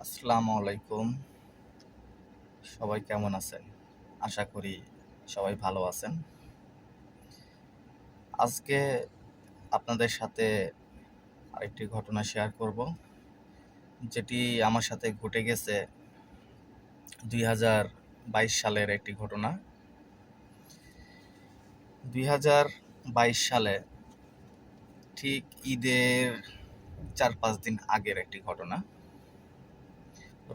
আসসালামু আলাইকুম। সবাই কেমন আছেন? আশা করি সবাই ভালো আছেন। আজকে আপনাদের সাথে আরেকটি ঘটনা শেয়ার করব, যেটি আমার সাথে ঘটে গেছে ২০২২ সালের একটি ঘটনা। ২০২২ সালে ঠিক ঈদের ৪-৫ দিন আগের একটি ঘটনা।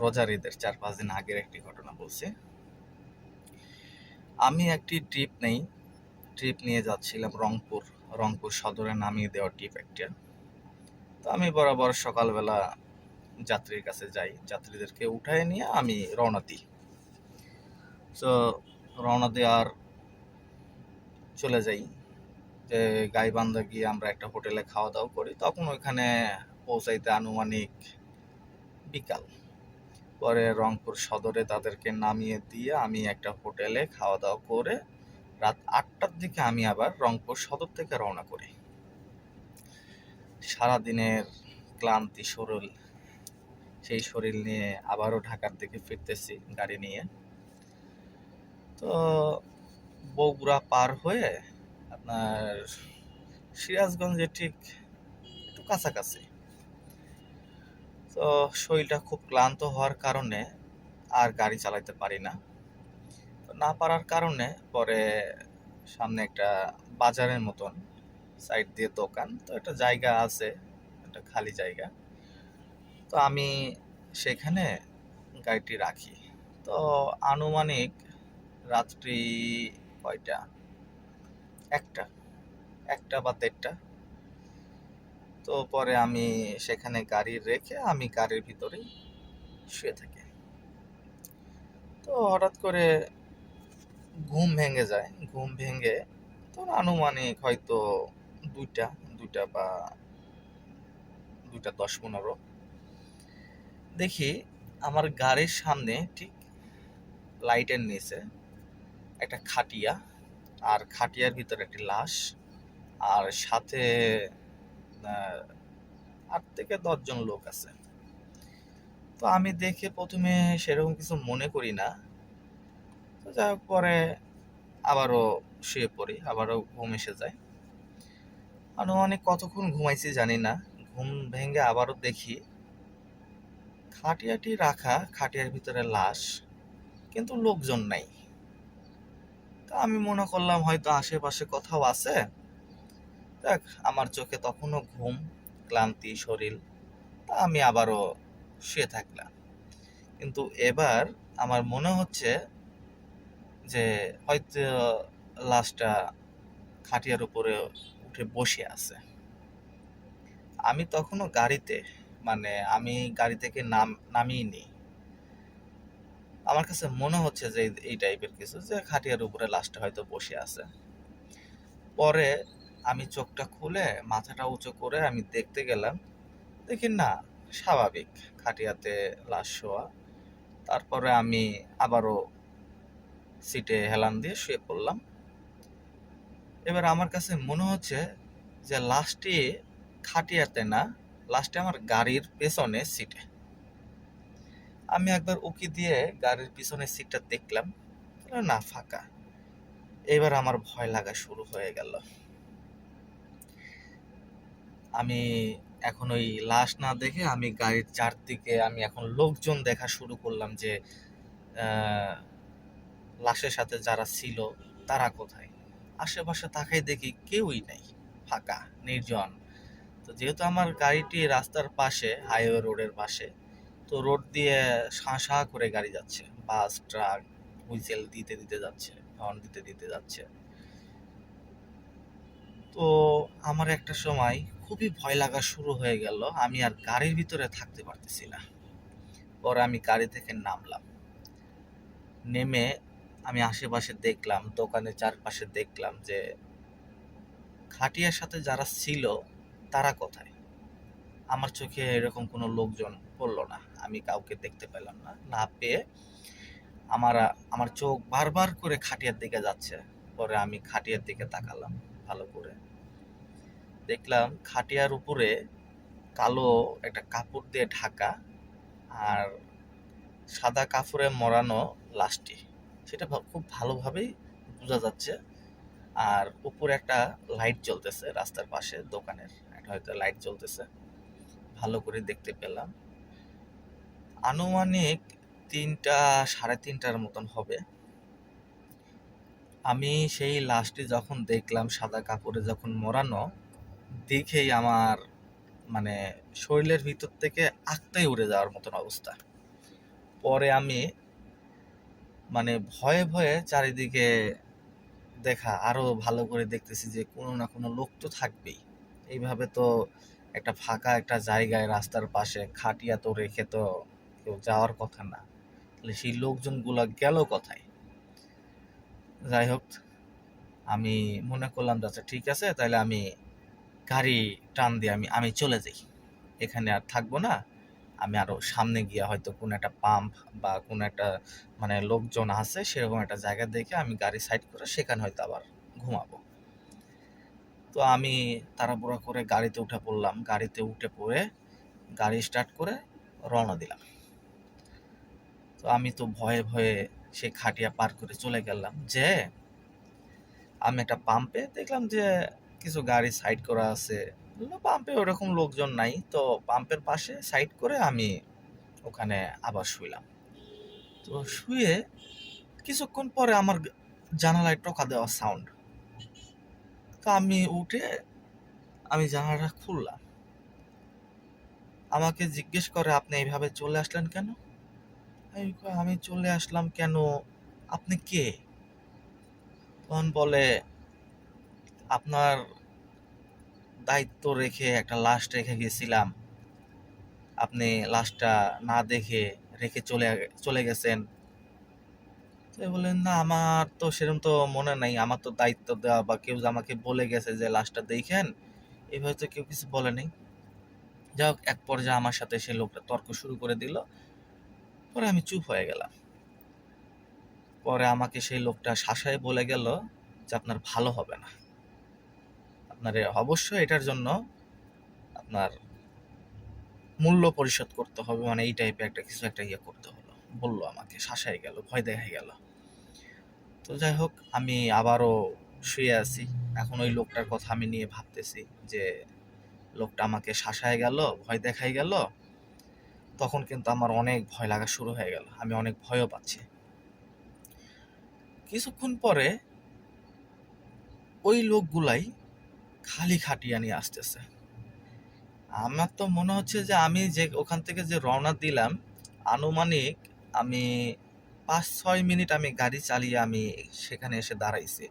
রোজার ঈদের ৪-৫ দিন আগের একটি ঘটনা বলছি। আমি একটি ট্রিপ নিয়ে যাচ্ছিলাম রংপুর সদরে নামিয়ে দেওয়া ট্রিপ একটা। তো আমি বরাবর সকালবেলা যাত্রীর কাছে যাই, যাত্রীদেরকে উঠায় নিয়ে আমি রওনা দিই। তো রওনা দেওয়ার চলে যাই, যে গাইবান্ধা গিয়ে আমরা একটা হোটেলে খাওয়া দাওয়া করি। তখন ওইখানে পৌঁছাইতে আনুমানিক বিকাল। পরে রংপুর সদরে তাদেরকে নামিয়ে দিয়ে আমি একটা হোটেলে খাওয়া দাওয়া করে রাত ৮টার দিকে আমি আবার রংপুর সদর থেকে রওনা করি। সারাদিনের ক্লান্তি সেই শরীর নিয়ে আবারও ঢাকার দিকে ফিরতেছি গাড়ি নিয়ে। তো বগুড়া পার হয়ে আপনার সিরাজগঞ্জে ঠিক একটু কাছাকাছি। তো শরীরটা খুব ক্লান্ত হওয়ার কারণে আর গাড়ি চালাতে পারি না। তো না পারার কারণে পরে সামনে একটা বাজারের মতন সাইড দিয়ে দোকান, তো একটা জায়গা আছে, একটা খালি জায়গা। তো আমি সেখানে গাড়িটি রাখি। তো আনুমানিক রাত্রি কয়টা, একটা একটা বা দেড়টা। তো পরে আমি সেখানে গাড়ি রেখে আমি গাড়ির ভিতরেই শুয়ে থাকি। তো হঠাৎ করে ঘুম ভেঙে তো আনুমানিক হয়তো দুইটা দুইটা বা 2:10-15 দেখি আমার গাড়ির সামনে ঠিক লাইটের নিচে একটা খাটিয়া, আর খাটিয়ার ভিতরে একটি লাশ, আর সাথে 8 থেকে 10 জন লোক আছে। তো আমি দেখে প্রথমে সেরকম কিছু মনে করি না। তো যাই হোক, পরে আবারও শুয়ে পড়ি, আবারও ঘুম এসে যায়। আনুমানিক কতক্ষণ ঘুমাইছি জানি না, ঘুম ভেঙে আবারও দেখি খাটিয়াটি রাখা, খাটিয়ার ভিতরে লাশ, কিন্তু লোকজন নাই। তা আমি মনে করলাম হয়তো আশেপাশে কোথাও আছে। দেখ, আমার চোখে তখনও ঘুম, ক্লান্তি শরীর। তা আমি আবারও শুয়ে থাকলাম। কিন্তু এবার আমার মনে হচ্ছে যে হয়তো লাশটা খাটিয়ার উপরে উঠে বসে আছে। আমি তখনও গাড়িতে, মানে আমি গাড়ি থেকে নামিনি। আমার কাছে মনে হচ্ছে যে এই টাইপের কিছু, যে খাটিয়ার উপরে লাশটা হয়তো বসে আছে। পরে আমি চোখটা খুলে মাথাটা উঁচু করে আমি দেখতে গেলাম, দেখি না, স্বাভাবিক খাটিয়াতে লাশ শোয়া। তারপরে আমি আবারও সিটে হেলান দিয়ে শুয়ে পড়লাম। এবার আমার কাছে মনে হচ্ছে যে লাশটি খাটিয়াতে না, লাশটি আমার গাড়ির পেছনে সিটে। আমি একবার উকি দিয়ে গাড়ির পিছনের সিটটা দেখলাম, না, ফাঁকা। এবার আমার ভয় লাগা শুরু হয়ে গেল। আমি এখন ওই লাশ না দেখে আমি গাড়ির চারদিকে আমি এখন লোকজন দেখা শুরু করলাম, যে লাশের সাথে যারা ছিল তারা কোথায়। আশেপাশে তাকাই দেখি কেউই নেই, ফাঁকা, নির্জন। তো যেহেতু আমার গাড়িটি রাস্তার পাশে, হাইওয়ে রোডের পাশে, তো রোড দিয়ে শাঁ শাঁ করে গাড়ি যাচ্ছে, বাস ট্রাক হুইসেল দিতে দিতে যাচ্ছে, হর্ন দিতে দিতে যাচ্ছে। তো আমার একটা সময় খুবই ভয় লাগা শুরু হয়ে গেল, আমি আর গাড়ির ভিতরে থাকতে পারতেছি না। পরে আমি গাড়ি থেকে নামলাম, নেমে আমি আশেপাশে দেখলাম, দোকানের চারপাশে দেখলাম যে খাটিয়ার সাথে যারা ছিল তারা কোথায়। আমার চোখে এরকম কোনো লোকজন পড়লো না, আমি কাউকে দেখতে পেলাম না। না পেয়ে আমার আমার চোখ বারবার করে খাটিয়ার দিকে যাচ্ছে। পরে আমি খাটিয়ার দিকে তাকালাম ভালো করে, দেখলাম খাটিয়ার উপরে কালো একটা কাপড় দিয়ে ঢাকা, আর সাদা কাপড়ে মোড়ানো লাশটি, সেটা খুব ভালোভাবেই বোঝা যাচ্ছে। আর উপরে একটা লাইট জ্বলতেছে, রাস্তার পাশে দোকানের একটা হয়তো লাইট জ্বলতেছে, ভালো করে দেখতে পেলাম। আনুমানিক 3টা 3:30টার মতন হবে। আমি সেই লাশটি যখন দেখলাম সাদা কাপড়ে যখন মোড়ানো, দেখেই আমার মানে শরীরের ভিতর থেকে আত্মাই উড়ে যাওয়ার মতন অবস্থা। পরে আমি মানে ভয়ে ভয়ে চারিদিকে দেখা আরো ভালো করে দেখতেছি যে কোনো না কোনো লোক তো থাকবেই। এইভাবে তো একটা ফাঁকা একটা জায়গায় রাস্তার পাশে খাটিয়া তো রেখে তো কেউ যাওয়ার কথা না, তাহলে সেই লোকজনগুলো গেল কোথায়? যাই হোক, আমি মনে করলাম যে আচ্ছা ঠিক আছে, তাহলে আমি গাড়ি টান দিয়ে আমি আমি চলে যাই, এখানে আর থাকবো না। আমি আরো সামনে গিয়ে হয়তো কোনো একটা পাম্প বা কোনো একটা মানে লোকজন আছে সেরকম একটা জায়গা দেখে আমি গাড়ি সাইড করে সেখানে হয়তো আবার ঘুমাবো। তো আমি তাড়াহুড়া করে গাড়িতে উঠে পড়লাম, গাড়িতে উঠে পড়ে গাড়ি স্টার্ট করে রওনা দিলাম। তো আমি তো ভয়ে ভয়ে সেই খাটিয়া পার করে চলে গেলাম, যে আমি একটা পাম্পে দেখলাম যে কিছু গাড়ি সাইড করা আছে, পাম্পে ওরকম লোকজন নাই, তো পাম্পের পাশে সাইড করে আমি ওখানে আবার শুইলাম। তো শুয়ে কিছুক্ষণ পরে আমার জানালায় টোকা দেওয়া সাউন্ড। তো আমি উঠে আমি জানালাটা খুললাম। আমাকে জিজ্ঞেস করে, আপনি এইভাবে চলে আসলেন কেন? আমি চলে আসলাম কেন, আপনি কে? তখন বলে, আপনার দায়িত্ব রেখে একটা লাশ রেখে গেছিলাম, আপনি লাশটা না দেখে রেখে চলে গেছেন। তো বললেন, না আমার তো সেরকম তো মনে নাই, আমার তো দায়িত্ব দেওয়া বা কেউ যে আমাকে বলে গেছে যে লাশটা দেখেন, এভাবে তো কেউ কিছু বলে নাই। যাই হোক, এক পর্যায়ে আমার সাথে সেই লোকটা তর্ক শুরু করে দিল। পরে আমি চুপ হয়ে গেলাম। পরে আমাকে সেই লোকটা শাসায় বলে গেল যে আপনার ভালো হবে না, আপনার অবশ্যই এটার জন্য আপনার মূল্য পরিশোধ করতে হবে, মানে এই টাইপের একটা কিছু একটা ইয়ে করতে হলো, বললো আমাকে, শাসায় গেল, ভয় দেখাই গেল। তো যাই হোক, আমি আবারও শুয়ে আছি। এখন ওই লোকটার কথা আমি নিয়ে ভাবতেছি যে লোকটা আমাকে শাসায় গেল, ভয় দেখাই গেল, তখন কিন্তু আমার অনেক ভয় লাগা শুরু হয়ে গেল, আমি অনেক ভয়ও পাচ্ছি। কিছুক্ষণ পরে ওই লোকগুলাই খালি খাটিয়া নিয়ে আসতেছে। আমার তো মনে হচ্ছে যে আমি যে ওখান থেকে যে রওনা দিলাম, আনুমানিক আমি 5-6 মিনিট আমি গাড়ি চালিয়ে আমি সেখানে এসে দাঁড়াইছি।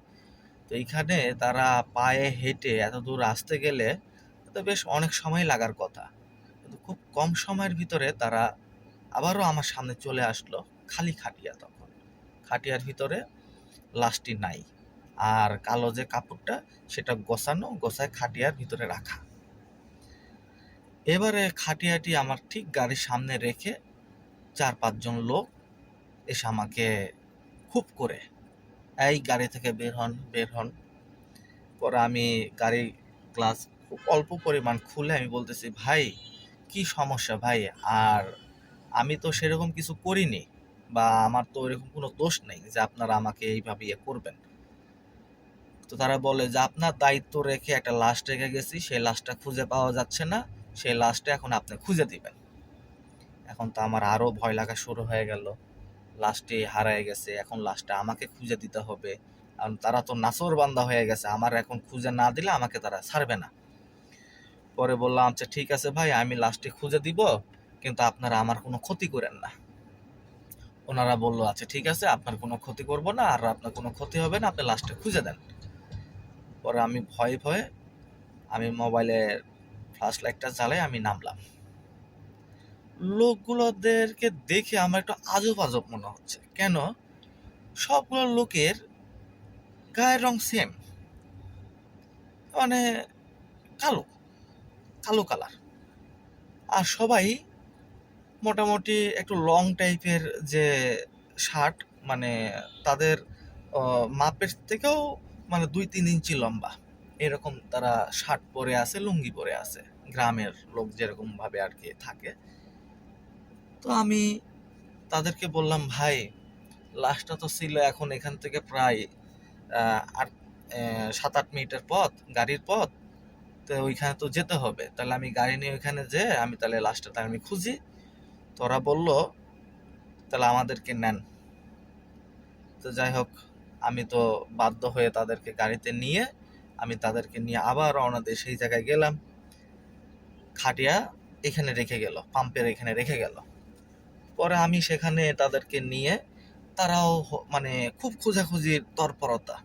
তো এইখানে তারা পায়ে হেঁটে এত দূর আসতে গেলে তো বেশ অনেক সময় লাগার কথা, কিন্তু খুব কম সময়ের ভিতরে তারা আবারও আমার সামনে চলে আসলো খালি খাটিয়া। তখন খাটিয়ার ভিতরে লাশটি নাই, আর কালো যে কাপড়টা সেটা গোছায় খাটিয়ার ভিতরে রাখা। এবারে খাটিয়াটি আমার ঠিক গাড়ির সামনে রেখে 4-5 জন লোক এসে আমাকে খুব করে, এই গাড়ি থেকে বের হন, বের হন। পরে আমি গাড়ি গ্লাস খুব অল্প পরিমাণ খুলে আমি বলতেছি, ভাই কি সমস্যা ভাই? আর আমি তো সেরকম কিছু করিনি, বা আমার তো এরকম কোনো দোষ নেই যে আপনারা আমাকে এইভাবে ইয়ে করবেন। তো তারা বলে যে আপনার দায়িত্ব রেখে একটা লাশ রেখে গেছি, সেই লাশটা খুঁজে পাওয়া যাচ্ছে না, সেই লাশটা এখন আপনি খুঁজে দিবেন। এখন তো আমার আরো ভয় লাগা শুরু হয়ে গেল, লাশটি হারায় গেছে, এখন লাশটা আমাকে খুঁজে দিতে হবে, কারণ তারা তো নাছোড় বান্দা হয়ে গেছে, আমার এখন খুঁজে না দিলে আমাকে তারা ছাড়বে না। পরে বললাম, আচ্ছা ঠিক আছে ভাই, আমি লাশটি খুঁজে দিব, কিন্তু আপনারা আমার কোনো ক্ষতি করেন না। ওনারা বললো, আচ্ছা ঠিক আছে, আপনার কোনো ক্ষতি করব না, আর আপনার কোনো ক্ষতি হবে না, আপনি লাশটা খুঁজে দেন। পরে আমি ভয়ে ভয়ে আমি মোবাইলের ফ্ল্যাশ লাইটটা জ্বালাই আমি নামলাম। লোকগুলোদেরকে দেখে আমার একটু আজব আজব মনে হচ্ছে। কেন? সবগুলো লোকের গায়ের রং সেম, মানে কালো, কালো কালার। আর সবাই মোটামুটি একটু লং টাইপের যে শার্ট, মানে তাদের মাপের থেকেও মানে 2-3 ইঞ্চি লম্বা এরকম তারা শার্ট পরে আছে, লুঙ্গি পরে আছে, গ্রামের লোক যেরকম ভাবে আর কি থাকে। তো আমি তাদেরকে বললাম, ভাই লাশটা তো ছিল এখন এখান থেকে প্রায় আর 7-8 মিনিটের পথ, গাড়ির পথ। তো ওইখানে তো যেতে হবে, তাহলে আমি গাড়ি নিয়ে ওইখানে যেয়ে আমি তাহলে লাশটা আমি খুঁজি। তো ওরা বলল, তাহলে আমাদেরকে নেন। তো যাই হোক, আমি তো বাধ্য হয়ে তাদেরকে গাড়িতে নিয়ে আমি তাদেরকে নিয়ে আবার রওনা দিয়ে সেই জায়গায় গেলাম। খাটিয়া এখানে রেখে গেল, পাম্পের এখানে রেখে গেল। পরে আমি সেখানে তাদেরকে নিয়ে, তারাও মানে খুব খোঁজাখুঁজির তৎপরতা।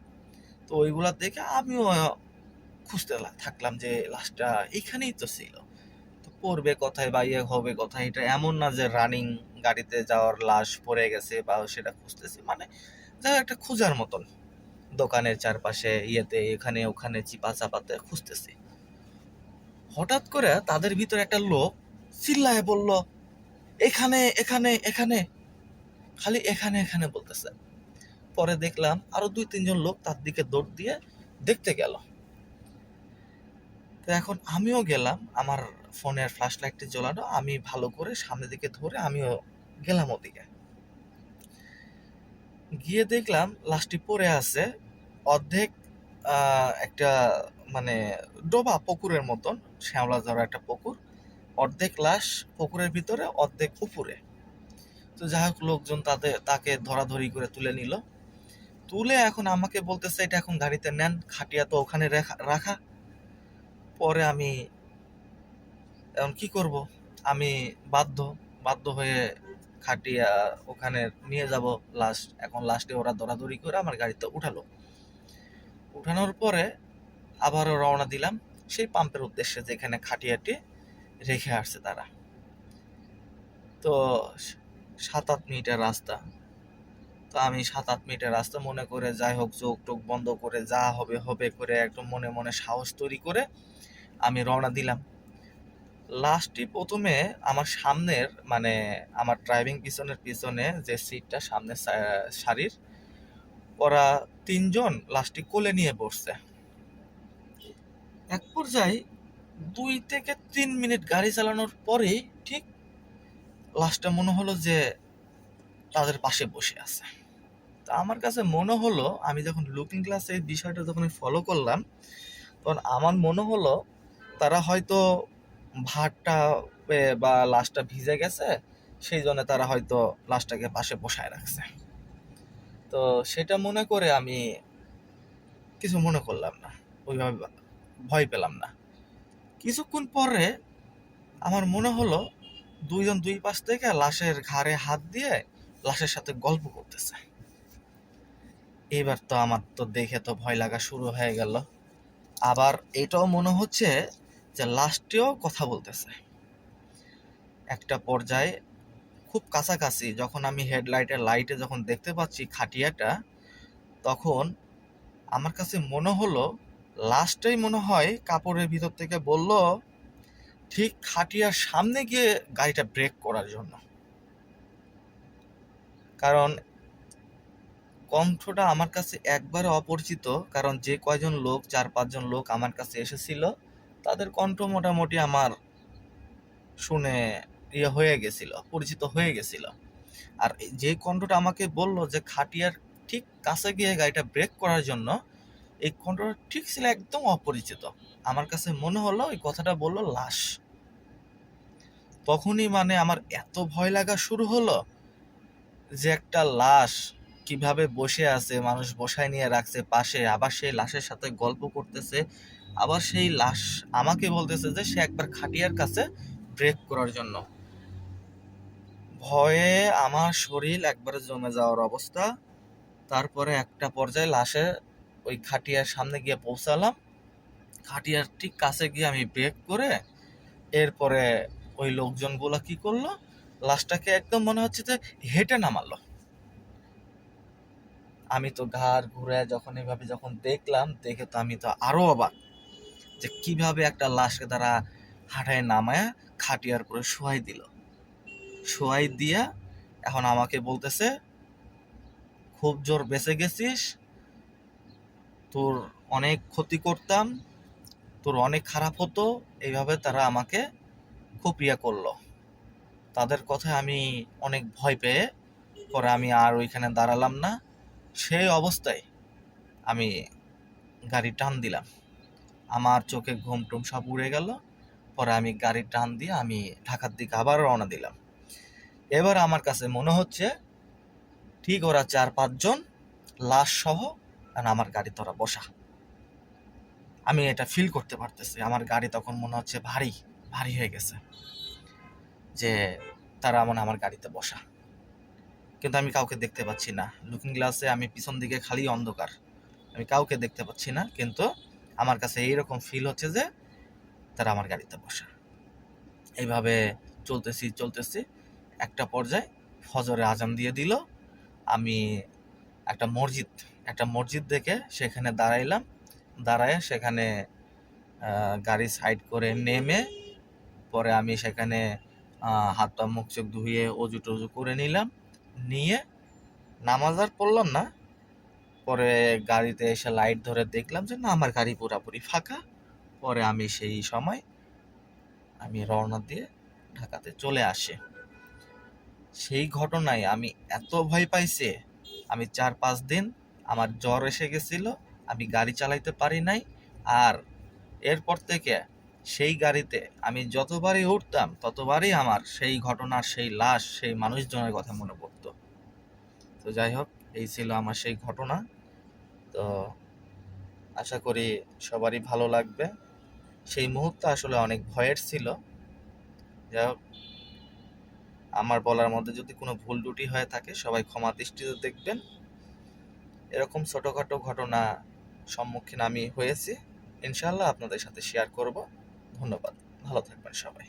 তো ওইগুলা দেখে আমিও খুঁজতে থাকলাম যে লাশটা এইখানেই তো ছিল। তো পড়বে কোথায় বা ইয়ে হবে কোথায়, এটা এমন না যে রানিং গাড়িতে যাওয়ার লাশ পড়ে গেছে বা সেটা খুঁজতেছি, মানে যা একটা খোঁজার মতন দোকানের চারপাশে ইয়েতে এখানে ওখানে চিপা চাপাতে খুঁজতেছি। হঠাৎ করে তাদের ভিতরে একটা লোক চিল্লায় বলল, এখানে এখানে এখানে, খালি এখানে এখানে বলতেছে। পরে দেখলাম আরো 2-3 জন লোক তার দিকে দৌড় দিয়ে দেখতে গেল। তো এখন আমিও গেলাম, আমার ফোনের ফ্ল্যাশ লাইটটি জ্বলানো, আমি ভালো করে সামনের দিকে ধরে আমিও গেলাম ওদিকে। গিয়ে দেখলাম লাশটি পড়ে আছে অর্ধেক একটা মানে ডোবা পুকুরের মতন, শ্যাওলা ধরা একটা পুকুর, অর্ধেক লাশ পুকুরের ভিতরে অর্ধেক উপরে। তো যাই হোক, লোকজন তাকে ধরাধরি করে তুলে নিল। তুলে এখন আমাকে বলতেছে, এটা এখন গাড়িতে নেন, খাটিয়া তো ওখানে রাখা। পরে আমি এখন কি করব, আমি বাধ্য বাধ্য হয়ে খাটিয়া ওখানে নিয়ে যাব লাশ। এখন লাশটি ওরা দৌড়াদৌড়ি করে আমার গাড়িতে উঠালো। উঠানোর পরে আবারও রওনা দিলাম সেই পাম্পের উদ্দেশ্যে যেখানে খাটিয়াটি রেখে আসছে তারা। তো 7-8 মিনিটের রাস্তা। তো আমি 7-8 মিনিটের রাস্তা মনে করে যাই হোক চোখ টোক বন্ধ করে যা হবে হবে করে একদম মনে মনে সাহস তৈরি করে আমি রওনা দিলাম। লাস্টে প্রথমে আমার সামনের মানে আমার ড্রাইভিং পিছনে যে সিটটা সামনে সারির, ওরা 3 জন লাস্টে কোলে নিয়ে বসছে। এক পর্যায়ে 2 থেকে 3 মিনিট গাড়ি চালানোর পরেই ঠিক লাশটা মনে হলো যে তাদের পাশে বসে আছে। তা আমার কাছে মনে হলো, আমি যখন লুকিং গ্লাসে এই বিষয়টা যখন ফলো করলাম, তখন আমার মনে হলো তারা হয়তো ভাতটা বা লাশটা ভিজে গেছে, সেই জন্য তারা হয়তো লাশটাকে পাশে বসায় রাখছে। তো সেটা মনে করে আমি কিছু মনে করলাম না, ওইভাবে ভয় পেলাম না। কিছুক্ষণ পরে আমার মনে হলো 2 জন 2 পাশ থেকে লাশের ঘাড়ে হাত দিয়ে লাশের সাথে গল্প করতেছে। এবার তো আমার তো দেখে তো ভয় লাগা শুরু হয়ে গেল। আবার এটাও মনে হচ্ছে যে লাশটিও কথা বলতেছে। একটা পর্যায়ে খুব কাছাকাছি যখন আমি হেডলাইটের লাইটে যখন দেখতে পাচ্ছি খাটিয়াটা, তখন আমার কাছে মনে হলো লাশটাই মনে হয় কাপড়ের ভিতর থেকে বলল ঠিক খাটিয়ার সামনে গিয়ে গাড়িটা ব্রেক করার জন্য। কারণ কণ্ঠটা আমার কাছে একবারে অপরিচিত, কারণ যে কয়জন লোক 4-5 জন লোক আমার কাছে এসেছিল তাদের কণ্ঠ মোটামুটি আমার শুনে ইয়ে হয়ে গেছিল, পরিচিত হয়ে গেছিল। আর যে কণ্ঠটা আমাকে বলল যে খাটিয়ার ঠিক কাছে গিয়ে গাড়িটা ব্রেক করার জন্য, এই কণ্ঠটা ঠিক ছিল একদম অপরিচিত। আমার কাছে মনে হলো এই কথাটা বললো লাশ। তখনই মানে আমার এত ভয় লাগা শুরু হলো যে একটা লাশ কিভাবে বসে আছে, মানুষ বসায় নিয়ে রাখছে পাশে, আবার সেই লাশের সাথে গল্প করতেছে, আবার সেই লাশ আমাকে বলতেছে যে সে একবার খাটিয়ার কাছে ব্রেক করার জন্য। ভয়ে আমার শরীর একবারে জমে যাওয়ার অবস্থা। তারপরে একটা পর্যায়ে লাশে ওই খাটিয়ার সামনে গিয়ে পৌঁছালাম। খাটিয়ার ঠিক কাছে গিয়ে আমি ব্রেক করে এরপরে ওই লোকজনগুলো কি করলো, লাশটাকে একদম মনে হচ্ছে যে হেঁটে নামালো। আমি তো ঘাড় ঘুরে যখন এভাবে যখন দেখলাম, দেখে তো আমি তো আরো অবাক যে কিভাবে একটা লাশকে তারা হাঁটায় নামায় খাটিয়ার করে শোয়াই দিল। শোয়াই দিয়া এখন আমাকে বলতেছে, খুব জোর বেঁচে গেছিস, তোর অনেক ক্ষতি করতাম, তোর অনেক খারাপ হতো। এইভাবে তারা আমাকে খুব ইয়া করলো। তাদের কথায় আমি অনেক ভয় পেয়ে পরে আমি আর ওইখানে দাঁড়ালাম না। সেই অবস্থায় আমি গাড়ি টান দিলাম। আমার চোখে ঘুম টুম সব উড়ে গেল। পরে আমি গাড়ি টান দিয়ে আমি ঢাকার দিকে আবার রওনা দিলাম। এবার আমার কাছে মনে হচ্ছে ঠিক ওরা 4-5 জন লাশ সহ আমার গাড়িতে ওরা বসা। আমি এটা ফিল করতে পারতেছি। আমার গাড়ি তখন মনে হচ্ছে ভারী ভারী হয়ে গেছে, যে তারা মনে হয় আমার গাড়িতে বসা। কিন্তু আমি কাউকে দেখতে পাচ্ছি না। লুকিং গ্লাসে আমি পিছন দিকে খালি অন্ধকার, আমি কাউকে দেখতে পাচ্ছি না। কিন্তু আমার কাছে এইরকম ফিল হচ্ছে যে তারা আমার গাড়িতে বসা। এইভাবে চলতেছি একটা পর্যায়ে ফজরে আজান দিয়ে দিল। আমি একটা মসজিদ দেখে সেখানে দাঁড়াইলাম। দাঁড়ায় সেখানে গাড়ি সাইড করে নেমে পরে আমি সেখানে হাত পা মুখ চোখ ধুয়ে অজু টজু করে নিলাম। নিয়ে নামাজ আর পড়লাম না। পরে গাড়িতে এসে লাইট ধরে দেখলাম যে না, আমার গাড়ি পুরাপুরি ফাঁকা। পরে আমি সেই সময় আমি রওনা দিয়ে ঢাকাতে চলে আসি। সেই ঘটনায় আমি এত ভয় পাইছি, আমি 4-5 দিন আমার জ্বর এসে গেছিল, আমি গাড়ি চালাইতে পারি নাই। আর এরপর থেকে সেই গাড়িতে আমি যতবারই উঠতাম ততবারই আমার সেই ঘটনার সেই লাশ, সেই মানুষজনের কথা মনে পড়তো। তো যাই হোক, এই ছিল আমার সেই ঘটনা। তো আশা করি সবারই ভালো লাগবে। সেই মুহূর্ত আসলে অনেক ভয়ের ছিল। যাই হোক, আমার বলার মধ্যে যদি কোনো ভুল ত্রুটি হয়ে থাকে সবাই ক্ষমা দৃষ্টিতে দেখবেন। এরকম ছোটখাটো ঘটনা সম্মুখীন আমি হয়েছি, ইনশাআল্লাহ আপনাদের সাথে শেয়ার করব। ধন্যবাদ, ভালো থাকবেন সবাই।